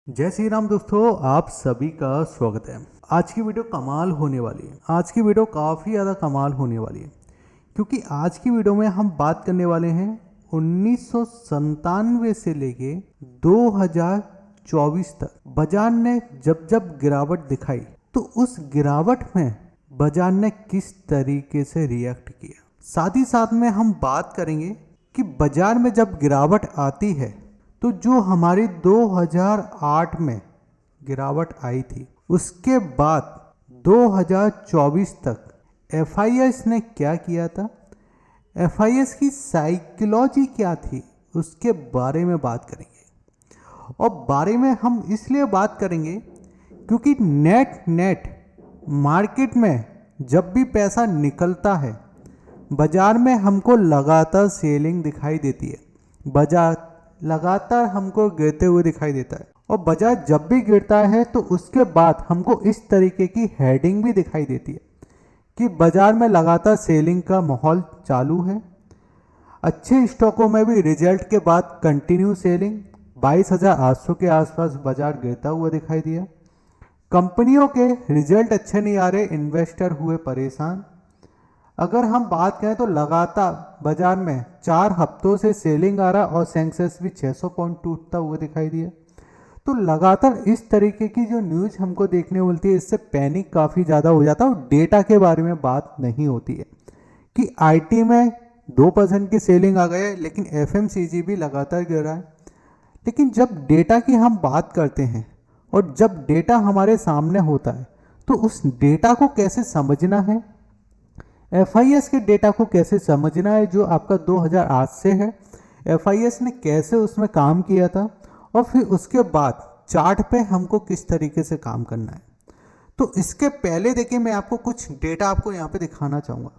जय श्री राम दोस्तों, आप सभी का स्वागत है। आज की वीडियो कमाल होने वाली है। आज की वीडियो काफ़ी ज़्यादा कमाल होने वाली है क्योंकि आज की वीडियो में हम बात करने वाले हैं 1997 से लेके 2024 तक बाजार ने जब जब गिरावट दिखाई तो उस गिरावट में बाजार ने किस तरीके से रिएक्ट किया। साथ ही साथ में हम बात करेंगे कि बाजार में जब गिरावट आती है तो जो हमारी 2008 में गिरावट आई थी उसके बाद 2024 तक एफआईएस ने क्या किया था, एफआईएस की साइकोलॉजी क्या थी, उसके बारे में बात करेंगे। और बारे में हम इसलिए बात करेंगे क्योंकि नेट मार्केट में जब भी पैसा निकलता है बाजार में हमको लगातार सेलिंग दिखाई देती है, बाजार लगातार हमको गिरते हुए दिखाई देता है। और बाजार जब भी गिरता है तो उसके बाद हमको इस तरीके की हेडिंग भी दिखाई देती है कि बाजार में लगातार सेलिंग का माहौल चालू है। अच्छे स्टॉकों में भी रिजल्ट के बाद कंटिन्यू सेलिंग, 22,800 के आसपास बाजार गिरता हुआ दिखाई दिया। कंपनियों के रिजल्ट अच्छे नहीं आ रहे, इन्वेस्टर हुए परेशान। अगर हम बात करें तो लगातार बाजार में 4 हफ्तों से सेलिंग आ रहा और सेंसेक्स भी 600 पॉइंट टूटता हुआ दिखाई दिया। तो लगातार इस तरीके की जो न्यूज़ हमको देखने को मिलती है इससे पैनिक काफ़ी ज़्यादा हो जाता है और डेटा के बारे में बात नहीं होती है कि आईटी में 2% की सेलिंग आ गई लेकिन एफएमसीजी भी लगातार गिर रहा है। लेकिन जब डेटा की हम बात करते हैं और जब डेटा हमारे सामने होता है तो उस डेटा को कैसे समझना है, एफआईएस के डेटा को कैसे समझना है जो आपका 2008 से है, एफआईएस ने कैसे उसमें काम किया था और फिर उसके बाद चार्ट पे हमको किस तरीके से काम करना है। तो इसके पहले देखिए मैं आपको कुछ डेटा आपको यहाँ पे दिखाना चाहूँगा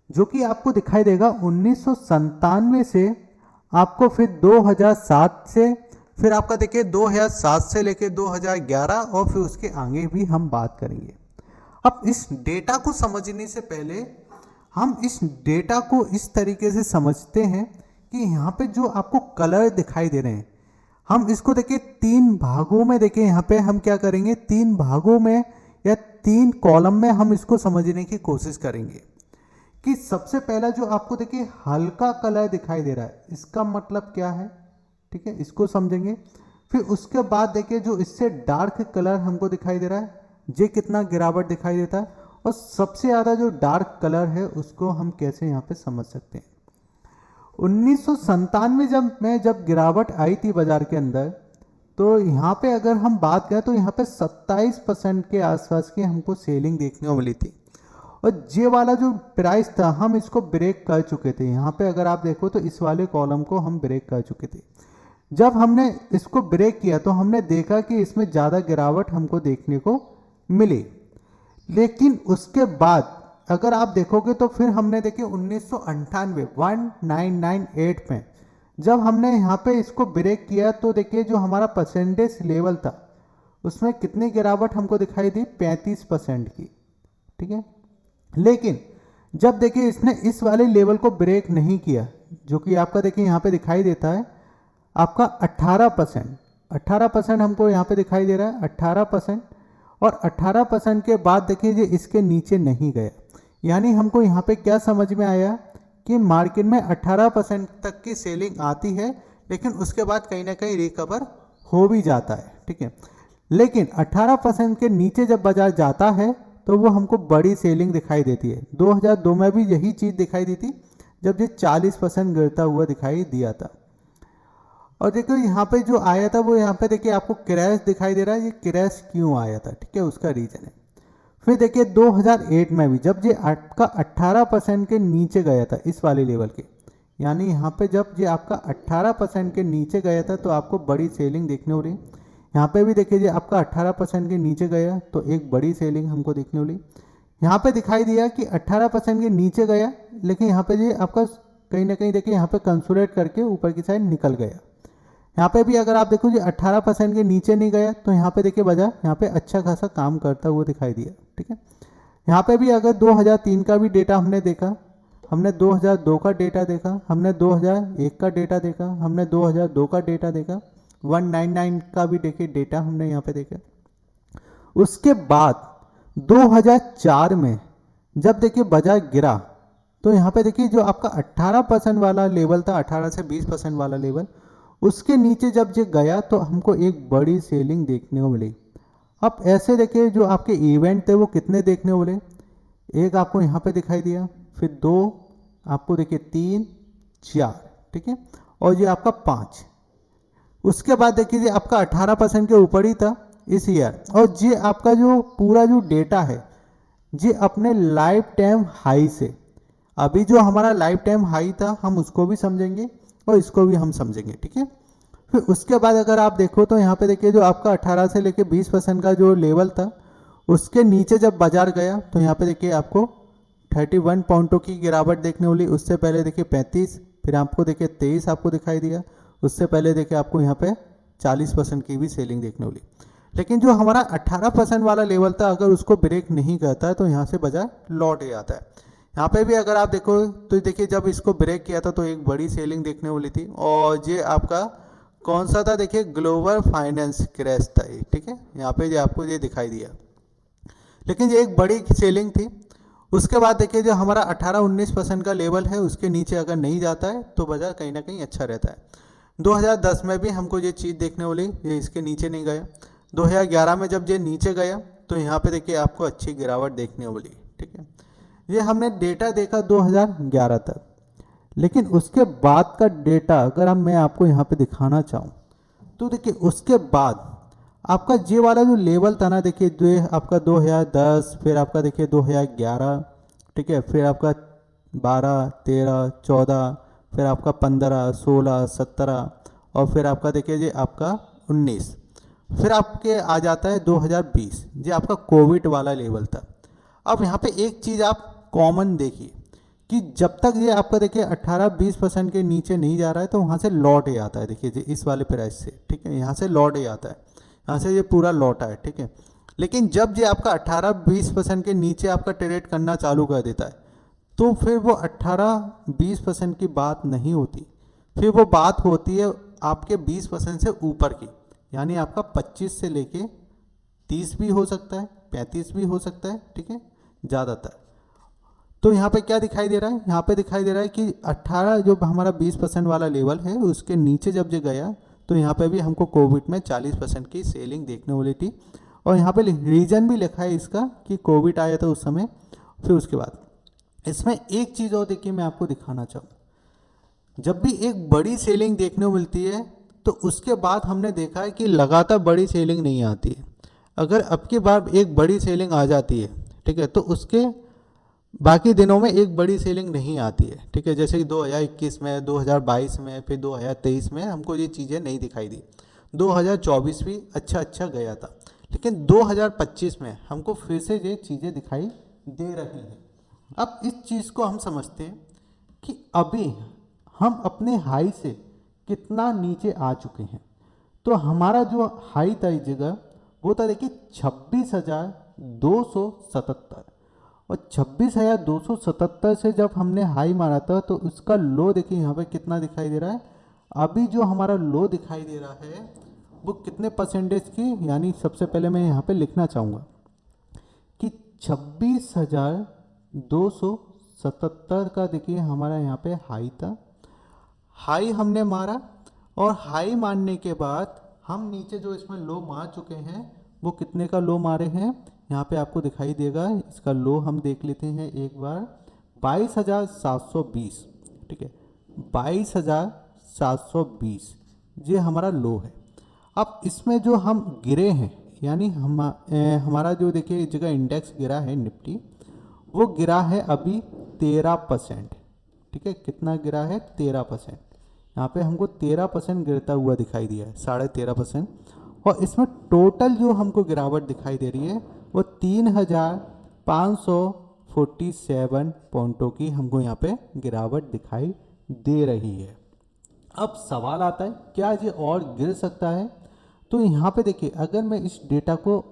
जो कि आपको दिखाई देगा 1997 से आपको फिर 2007 से फिर आपका देखिए 2007 से लेके 2011 और फिर उसके आगे भी हम बात करेंगे। अब इस डेटा को समझने से पहले हम इस डेटा को इस तरीके से समझते हैं कि यहाँ पे जो आपको कलर दिखाई दे रहे हैं हम इसको देखिए 3 भागों में, देखिए यहाँ पे हम क्या करेंगे 3 भागों में या 3 कॉलम में हम इसको समझने की कोशिश करेंगे। कि सबसे पहला जो आपको देखिए हल्का कलर दिखाई दे रहा है इसका मतलब क्या है, ठीक है, इसको समझेंगे। फिर उसके बाद देखिए जो इससे डार्क कलर हमको दिखाई दे रहा है ये कितना गिरावट दिखाई देता है और सबसे ज़्यादा जो डार्क कलर है उसको हम कैसे यहाँ पे समझ सकते हैं। 1997 जब गिरावट आई थी बाजार के अंदर तो यहाँ पे अगर हम बात करें तो यहाँ पे 27% के आसपास की हमको सेलिंग देखने को मिली थी और ये वाला जो प्राइस था हम इसको ब्रेक कर चुके थे। यहाँ पे अगर आप देखो तो इस वाले कॉलम को हम ब्रेक कर चुके थे। जब हमने इसको ब्रेक किया तो हमने देखा कि इसमें ज़्यादा गिरावट हमको देखने को मिली। लेकिन उसके बाद अगर आप देखोगे तो फिर हमने देखिए 1998 में जब हमने यहाँ पे इसको ब्रेक किया तो देखिए जो हमारा परसेंटेज लेवल था उसमें कितनी गिरावट हमको दिखाई दी, 35% की, ठीक है। लेकिन जब देखिए इसने इस वाले लेवल को ब्रेक नहीं किया जो कि आपका देखिए यहाँ पे दिखाई देता है आपका 18% हमको यहाँ पे दिखाई दे रहा है 18%। और 18% के बाद देखिए ये इसके नीचे नहीं गया, यानी हमको यहाँ पे क्या समझ में आया कि मार्केट में 18% तक की सेलिंग आती है लेकिन उसके बाद कहीं ना कहीं रिकवर हो भी जाता है, ठीक है। लेकिन 18% के नीचे जब बाजार जाता है तो वो हमको बड़ी सेलिंग दिखाई देती है। 2002 में भी यही चीज़ दिखाई दी थी जब ये 40% गिरता हुआ दिखाई दिया था। और देखो यहाँ पे जो आया था वो यहाँ पे देखिए आपको क्रैश दिखाई दे रहा है, ये क्रैश क्यों आया था, ठीक है, उसका रीज़न है। फिर देखिए 2008 में भी जब ये आपका 18% के नीचे गया था इस वाले लेवल के, यानी यहाँ पे जब ये आपका 18% के नीचे गया था तो आपको बड़ी सेलिंग देखने हो रही। यहाँ पे भी देखिए आपका 18% के नीचे गया तो एक बड़ी सेलिंग हमको देखने हो रही। यहाँ पे दिखाई दिया कि 18% के नीचे गया लेकिन यहाँ पे ये आपका कहीं ना कहीं देखिए यहाँ पे कंसोलिडेट करके ऊपर की साइड निकल गया। यहाँ पे भी अगर आप देखो जी 18% के नीचे नहीं गया तो यहाँ पे देखिए बाजार यहाँ पे अच्छा खासा काम करता हुआ दिखाई दिया, ठीक है। यहाँ पे भी अगर 2003 का भी डेटा हमने देखा, हमने 2002 का डेटा देखा, हमने 2001 का डेटा देखा, हमने 2002 का डेटा देखा 199 का भी देखिए डेटा हमने यहाँ पे देखा। उसके बाद 2004 में जब देखिए बाजार गिरा तो यहाँ पे देखिए जो आपका 18% वाला लेवल था, 18 से 20% वाला लेवल, उसके नीचे जब ये गया तो हमको एक बड़ी सेलिंग देखने को मिली। अब ऐसे देखिए जो आपके इवेंट थे वो कितने देखने को मिले, एक आपको यहाँ पे दिखाई दिया, फिर 2 आपको देखिए, 3, 4, ठीक है, और ये आपका 5। उसके बाद देखिए आपका 18% के ऊपर ही था इस ईयर, और ये आपका जो पूरा जो डेटा है ये अपने लाइफ टाइम हाई से, अभी जो हमारा लाइफ टाइम हाई था हम उसको भी समझेंगे और इसको भी हम समझेंगे, ठीक है। फिर उसके बाद अगर आप देखो तो यहाँ पे देखिए जो आपका 18 से लेके 20% का जो लेवल था उसके नीचे जब बाजार गया तो यहाँ पे देखिए आपको 31 पॉइंटों की गिरावट देखने को मिली। उससे पहले देखिए 35, फिर आपको देखिए 23 आपको दिखाई दिया। उससे पहले देखिए आपको यहाँ पे 40% की भी सेलिंग देखने को मिली। लेकिन जो हमारा 18% वाला लेवल था अगर उसको ब्रेक नहीं करता है तो यहाँ से बाजार लौट जाता है। यहाँ पे भी अगर आप देखो तो देखिए जब इसको ब्रेक किया था तो एक बड़ी सेलिंग देखने को मिली थी, और ये आपका कौन सा था, देखिए ग्लोबल फाइनेंस क्रैश था ये, ठीक है, यहाँ पे ये आपको ये दिखाई दिया, लेकिन ये एक बड़ी सेलिंग थी। उसके बाद देखिए जो हमारा 18-19% का लेवल है उसके नीचे अगर नहीं जाता है तो बाजार कहीं ना कहीं अच्छा रहता है। 2010 में भी हमको ये चीज़ देखने को मिली, ये इसके नीचे नहीं गया। 2011 में जब ये नीचे गया तो यहाँ पे देखिए आपको अच्छी गिरावट देखने को मिली, ठीक है। ये हमने डेटा देखा 2011 तक, लेकिन उसके बाद का डेटा अगर मैं आपको यहाँ पे दिखाना चाहूँ तो देखिए उसके बाद आपका ये वाला जो लेवल था ना, देखिए जो आपका 2010, फिर आपका देखिए 2011, ठीक है, फिर आपका 12, 13, 14, फिर आपका 15, 16, 17, और फिर आपका देखिए ये आपका 19, फिर आपके आ जाता है 2020, ये आपका कोविड वाला लेवल था। अब यहाँ पे एक चीज़ आप कॉमन देखिए कि जब तक ये आपका देखिए 18-20% के नीचे नहीं जा रहा है तो वहाँ से लौट ही आता है, देखिए इस वाले प्राइस से, ठीक है, यहाँ से लौट ही आता है, यहाँ से ये पूरा लौटा है, ठीक है। लेकिन जब ये आपका 18-20% के नीचे आपका ट्रेड करना चालू कर देता है तो फिर वो 18-20% की बात नहीं होती, फिर वो बात होती है आपके 20% से ऊपर की, यानी आपका 25 से लेके 30 भी हो सकता है, 35 भी हो सकता है, ठीक है, ज़्यादातर। तो यहाँ पे क्या दिखाई दे रहा है, यहाँ पे दिखाई दे रहा है कि 18 जो हमारा 20% वाला लेवल है उसके नीचे जब ये गया तो यहाँ पे भी हमको कोविड में 40% की सेलिंग देखने वाली थी, और यहाँ पे रीजन भी लिखा है इसका कि कोविड आया था उस समय। फिर उसके बाद इसमें एक चीज़ और देखिए मैं आपको दिखाना चाहूँ, जब भी एक बड़ी सेलिंग देखने को मिलती है तो उसके बाद हमने देखा है कि लगातार बड़ी सेलिंग नहीं आती है। अगर अब की बार एक बड़ी सेलिंग आ जाती है, ठीक है, तो उसके बाकी दिनों में एक बड़ी सेलिंग नहीं आती है, ठीक है, जैसे कि 2021 में, 2022 में, फिर 2023 में हमको ये चीज़ें नहीं दिखाई दी। 2024 भी अच्छा गया था, लेकिन 2025 में हमको फिर से ये चीज़ें दिखाई दे रही हैं। अब इस चीज़ को हम समझते हैं कि अभी हम अपने हाई से कितना नीचे आ चुके हैं। तो हमारा जो हाई था इस जगह वो था देखिए 26,277, और 26,277 से जब हमने हाई मारा था तो उसका लो देखिए यहाँ पे कितना दिखाई दे रहा है। अभी जो हमारा लो दिखाई दे रहा है वो कितने परसेंटेज की, यानी सबसे पहले मैं यहाँ पे लिखना चाहूँगा कि 26,277 का देखिए हमारा यहाँ पे हाई था। हाई हमने मारा, और हाई मारने के बाद हम नीचे जो इसमें लो मार चुके हैं वो कितने का लो मारे हैं, यहाँ पे आपको दिखाई देगा। इसका लो हम देख लेते हैं एक बार, 22,720, ठीक है, 22,720 ये हमारा लो है। अब इसमें जो हम गिरे हैं, यानी हमारा जो देखिए जगह इंडेक्स गिरा है निफ्टी, वो गिरा है अभी 13%, ठीक है, कितना गिरा है 13%। यहाँ पे हमको 13% गिरता हुआ दिखाई दिया है, 13.5%, और इसमें टोटल जो हमको गिरावट दिखाई दे रही है वो 3,547 पॉइंटों की हमको यहाँ पे गिरावट दिखाई दे रही है। अब सवाल आता है क्या ये और गिर सकता है? तो यहाँ पे देखिए अगर मैं इस डेटा को,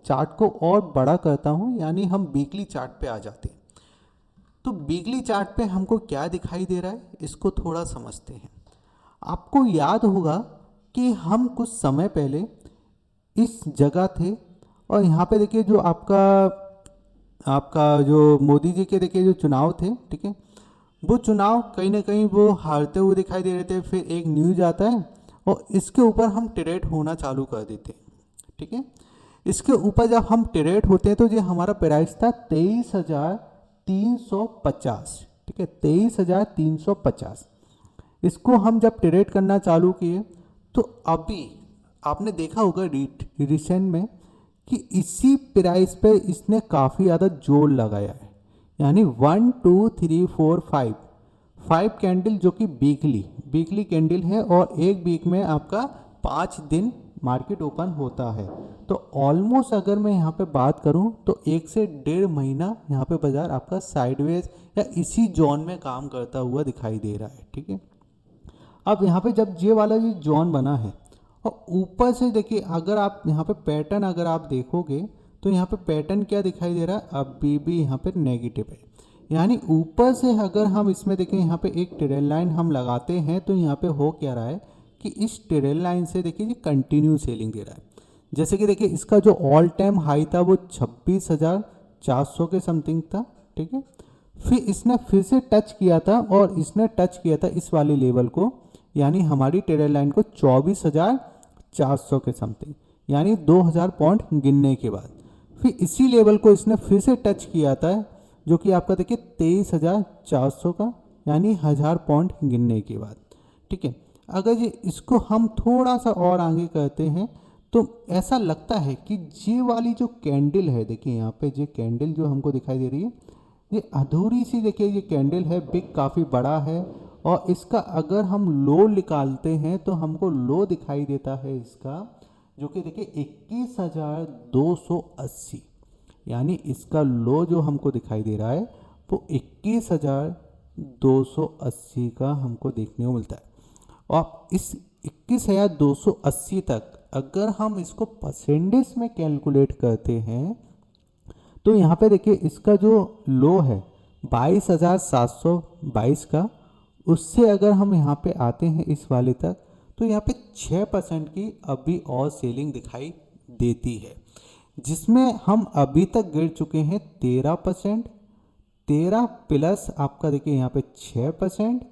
चार्ट को और बड़ा करता हूँ, यानी हम वीकली चार्ट पे आ जाते हैं, तो वीकली चार्ट पे हमको क्या दिखाई दे रहा है इसको थोड़ा समझते हैं। आपको याद होगा कि हम कुछ समय पहले इस जगह थे और यहाँ पे देखिए जो आपका आपका जो मोदी जी के देखिए जो चुनाव थे, ठीक है, वो चुनाव कहीं ना कहीं वो हारते हुए दिखाई दे रहे थे। फिर एक न्यूज आता है और इसके ऊपर हम ट्रेड होना चालू कर देते हैं, ठीक है। इसके ऊपर जब हम ट्रेड होते हैं तो ये हमारा प्राइस था 23,350, ठीक है, 23,350। इसको हम जब ट्रेड करना चालू किए तो अभी आपने देखा होगा रिसेंट में कि इसी प्राइस पे इसने काफ़ी ज़्यादा जोर लगाया है। यानी 1 2 3 4 5 कैंडल जो कि वीकली कैंडल है और एक वीक में आपका 5 दिन मार्केट ओपन होता है। तो ऑलमोस्ट अगर मैं यहाँ पे बात करूँ तो 1 से 1.5 महीना यहाँ पे बाजार आपका साइडवेज या इसी जोन में काम करता हुआ दिखाई दे रहा है, ठीक है। अब यहाँ पे जब ये वाला ये जोन बना है और ऊपर से देखिए, अगर आप यहाँ पे पैटर्न अगर आप देखोगे तो यहाँ पे पैटर्न क्या दिखाई दे रहा है, अभी भी यहाँ पे नेगेटिव है। यानी ऊपर से अगर हम इसमें देखें, यहाँ पे एक ट्रेल लाइन हम लगाते हैं तो यहाँ पे हो क्या रहा है कि इस ट्रेल लाइन से देखिए ये कंटिन्यू सेलिंग दे रहा है। जैसे कि देखिए इसका जो ऑल टाइम हाई था वो 26,400 के समथिंग था, ठीक है। फिर इसने फिर से टच किया था और इसने टच किया था इस वाले लेवल को, यानी हमारी ट्रेल लाइन को 24,400 के समथिंग, यानी 2,000 पॉइंट गिनने के बाद फिर इसी लेवल को इसने फिर से टच किया था, जो कि आपका देखिए 23,400 का, यानी 1,000 पॉइंट गिनने के बाद, ठीक है। अगर ये इसको हम थोड़ा सा और आगे करते हैं तो ऐसा लगता है कि ये वाली जो कैंडल है, देखिए यहाँ पे ये कैंडल जो हमको दिखाई दे रही है, ये अधूरी सी देखिए ये कैंडल है, बिग काफ़ी बड़ा है और इसका अगर हम लो निकालते हैं तो हमको लो दिखाई देता है इसका, जो कि देखिए 21,280, यानी इसका लो जो हमको दिखाई दे रहा है वो 21,280 का हमको देखने को मिलता है। और इस 21,280 तक अगर हम इसको परसेंटेज में कैलकुलेट करते हैं तो यहाँ पे देखिए इसका जो लो है 22,722 का, उससे अगर हम यहाँ पे आते हैं इस वाले तक तो यहाँ पे 6% की अभी और सेलिंग दिखाई देती है, जिसमें हम अभी तक गिर चुके हैं 13%, 13 प्लस आपका देखिए यहाँ पे 6%,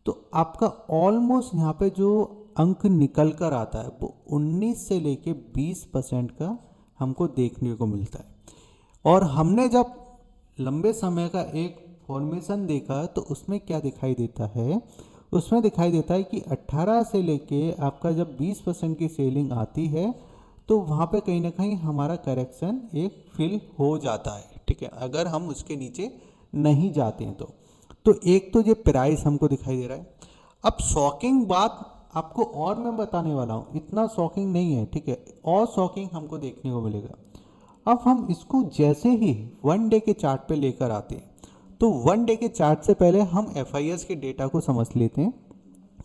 तो आपका ऑलमोस्ट यहाँ पे जो अंक निकल कर आता है वो 19 से लेके 20% का हमको देखने को मिलता है। और हमने जब लंबे समय का एक फॉर्मेशन देखा तो उसमें क्या दिखाई देता है, उसमें दिखाई देता है कि 18 से लेके आपका जब 20% की सेलिंग आती है तो वहाँ पे कहीं ना कहीं हमारा करेक्शन एक फिल हो जाता है, ठीक है, अगर हम उसके नीचे नहीं जाते हैं तो एक तो ये प्राइस हमको दिखाई दे रहा है। अब शॉकिंग बात आपको और मैं बताने वाला हूँ, इतना शॉकिंग नहीं है, ठीक है, और शॉकिंग हमको देखने को मिलेगा। अब हम इसको जैसे ही 1 डे के चार्ट पे लेकर आते हैं तो 1 डे के चार्ट से पहले हम FIS के डेटा को समझ लेते हैं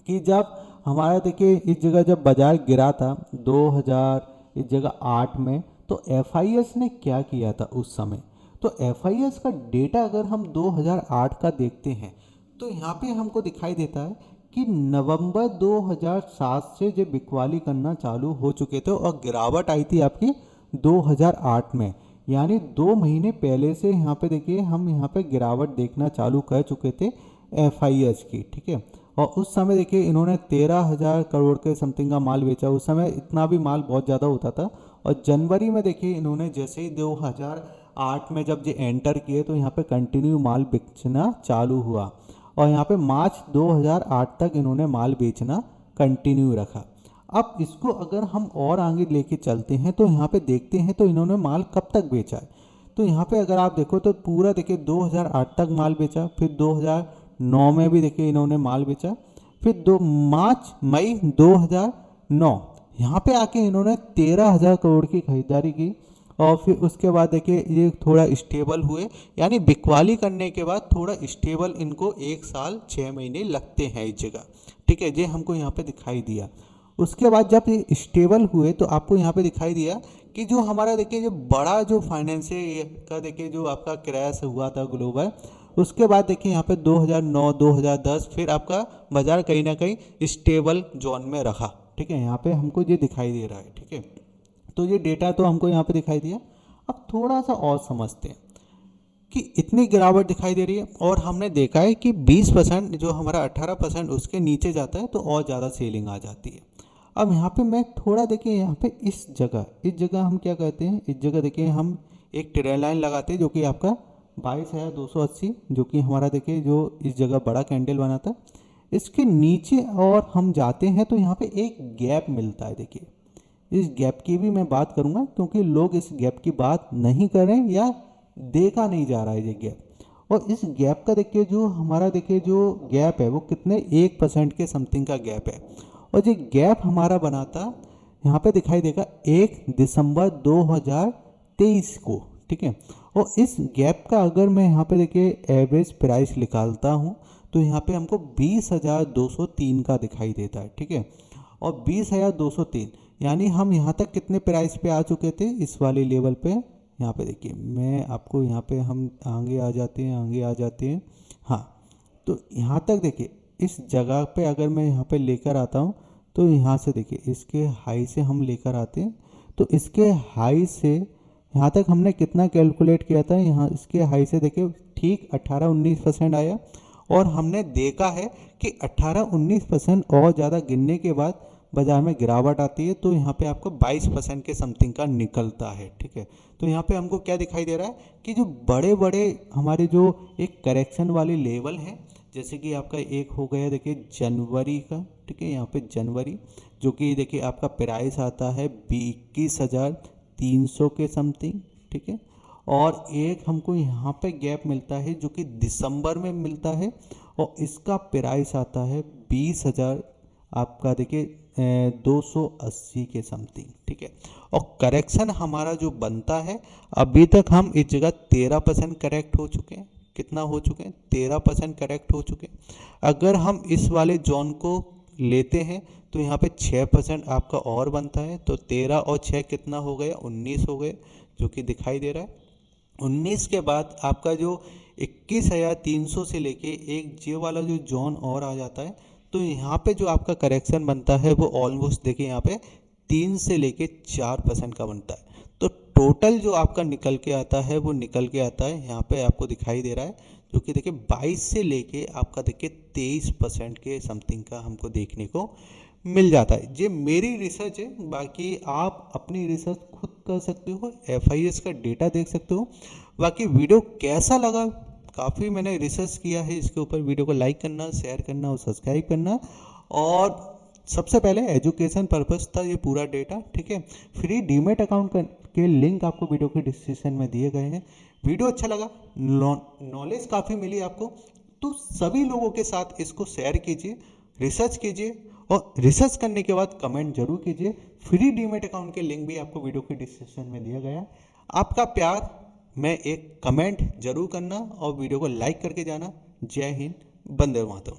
कि जब हमारा देखिए इस जगह जब बाजार गिरा था 2000 इस जगह 8 में, तो FIS ने क्या किया था उस समय। तो FIS का डेटा अगर हम 2008 का देखते हैं तो यहाँ पे हमको दिखाई देता है कि नवंबर 2007 से जो बिकवाली करना चालू हो चुके थे और गिरावट आई थी आपकी 2008 में, यानी 2 महीने पहले से यहाँ पे देखिए हम यहाँ पे गिरावट देखना चालू कर चुके थे FIS की, ठीक है। और उस समय देखिए इन्होंने 13,000 करोड़ के समथिंग का माल बेचा, उस समय इतना भी माल बहुत ज़्यादा होता था। और जनवरी में देखिए इन्होंने जैसे ही 2008 में जब ये एंटर किए तो यहाँ पे कंटिन्यू माल बेचना चालू हुआ और यहाँ पे मार्च 2008 तक इन्होंने माल बेचना कंटिन्यू रखा। अब इसको अगर हम और आगे लेके चलते हैं तो यहाँ पे देखते हैं तो इन्होंने माल कब तक बेचा है। तो यहाँ पे अगर आप देखो तो पूरा देखिए 2008 तक माल बेचा, फिर 2009 में भी देखिए इन्होंने माल बेचा, फिर मई 2009 यहाँ पे आके इन्होंने 13,000 करोड़ की खरीदारी की और फिर उसके बाद देखिए ये थोड़ा स्टेबल हुए, यानी बिकवाली करने के बाद थोड़ा स्टेबल इनको 1 साल 6 महीने लगते हैं इस जगह, ठीक है, ये हमको यहाँ पे दिखाई दिया। उसके बाद जब ये स्टेबल हुए तो आपको यहाँ पे दिखाई दिया कि जो हमारा देखिए जो बड़ा जो फाइनेंशियल का देखिए जो आपका क्रैश हुआ था ग्लोबल, उसके बाद देखिए यहाँ पे 2009 2010 फिर आपका बाजार कहीं ना कहीं स्टेबल जोन में रखा, ठीक है, यहाँ पे हमको ये दिखाई दे रहा है। ठीक है, तो ये डेटा तो हमको यहाँ पे दिखाई दिया। अब थोड़ा सा और समझते हैं कि इतनी गिरावट दिखाई दे रही है और हमने देखा है कि 20% जो हमारा 18% उसके नीचे जाता है तो और ज़्यादा सेलिंग आ जाती है। अब यहाँ पे मैं थोड़ा देखिए, यहाँ पे इस जगह हम क्या कहते हैं, इस जगह देखिए हम एक ट्रेल लाइन लगाते हैं जो कि आपका 22,280, जो कि हमारा देखिए जो इस जगह बड़ा कैंडल बना था, इसके नीचे और हम जाते हैं तो यहाँ पे एक गैप मिलता है। देखिए इस गैप की भी मैं बात करूँगा क्योंकि लोग इस गैप की बात नहीं कर रहे हैं या देखा नहीं जा रहा है ये गैप। और इस गैप का देखिए जो हमारा देखिए जो गैप है वो कितने 1% के समथिंग का गैप है। और ये गैप हमारा बना था, यहाँ पे दिखाई देगा 1 दिसंबर 2023 को। ठीक है, और इस गैप का अगर मैं यहाँ पे देखिए एवरेज प्राइस निकालता हूँ तो यहाँ पे हमको 20,203 का दिखाई देता है। ठीक है, और 20,203 यानी हम यहाँ तक कितने प्राइस पे आ चुके थे इस वाले लेवल पे। यहाँ पे देखिए मैं आपको यहाँ पे हम आगे आ जाते हैं। हाँ, तो यहाँ तक देखिए इस जगह पे अगर मैं यहाँ पे लेकर आता हूँ तो यहाँ से देखिए इसके हाई से हम लेकर आते हैं तो इसके हाई से यहाँ तक हमने कितना कैलकुलेट किया था, यहाँ इसके हाई से देखिए ठीक 18-19% आया। और हमने देखा है कि 18-19% और ज़्यादा गिरने के बाद बाजार में गिरावट आती है तो यहाँ पे आपको 22% के समथिंग का निकलता है। ठीक है, तो यहाँ पे हमको क्या दिखाई दे रहा है कि जो बड़े बड़े हमारे जो एक करेक्शन वाले लेवल हैं, जैसे कि आपका एक हो गया देखिए जनवरी का। ठीक है, यहाँ पे जनवरी जो कि देखिए आपका प्राइस आता है 21,300 के समथिंग। ठीक है, और एक हमको यहाँ पे गैप मिलता है जो कि दिसंबर में मिलता है और इसका प्राइस आता है 20,000 आपका देखिए 280 के समथिंग। ठीक है, और करेक्शन हमारा जो बनता है अभी तक हम इस जगह 13% करेक्ट हो चुके हैं। कितना हो चुके हैं? 13% करेक्ट हो चुके हैं। अगर हम इस वाले जोन को लेते हैं तो यहाँ पे 6% आपका और बनता है, तो 13 और 6 कितना हो गया? 19 हो गए, जो कि दिखाई दे रहा है। 19 के बाद आपका जो 21,300 से लेके एक जे वाला जो जोन और आ जाता है तो यहाँ पे जो आपका करेक्शन बनता है वो ऑलमोस्ट देखिए यहाँ पे 3 से लेके 4% का बनता है। तो टोटल जो आपका निकल के आता है वो निकल के आता है यहाँ पे आपको दिखाई दे रहा है, जो कि देखिए 22 से लेके आपका देखिए 23% के समथिंग का हमको देखने को मिल जाता है। ये मेरी रिसर्च है, बाकी आप अपनी रिसर्च खुद कर सकते हो, FIS का डेटा देख सकते हो। बाकी वीडियो कैसा लगा, काफ़ी मैंने रिसर्च किया है इसके ऊपर। वीडियो को लाइक करना, शेयर करना और सब्सक्राइब करना। और सबसे पहले एजुकेशन पर्पस था ये पूरा डेटा। ठीक है, फ्री डीमेट अकाउंट के लिंक आपको वीडियो के डिस्क्रिप्शन में दिए गए हैं। वीडियो अच्छा लगा, नॉलेज काफ़ी मिली आपको, तो सभी लोगों के साथ इसको शेयर कीजिए, रिसर्च कीजिए और रिसर्च करने के बाद कमेंट जरूर कीजिए। फ्री डीमेट अकाउंट के लिंक भी आपको वीडियो के डिस्क्रिप्शन में दिया गया है। आपका प्यार में एक कमेंट जरूर करना और वीडियो को लाइक करके जाना। जय हिंद, वंदे मातरम।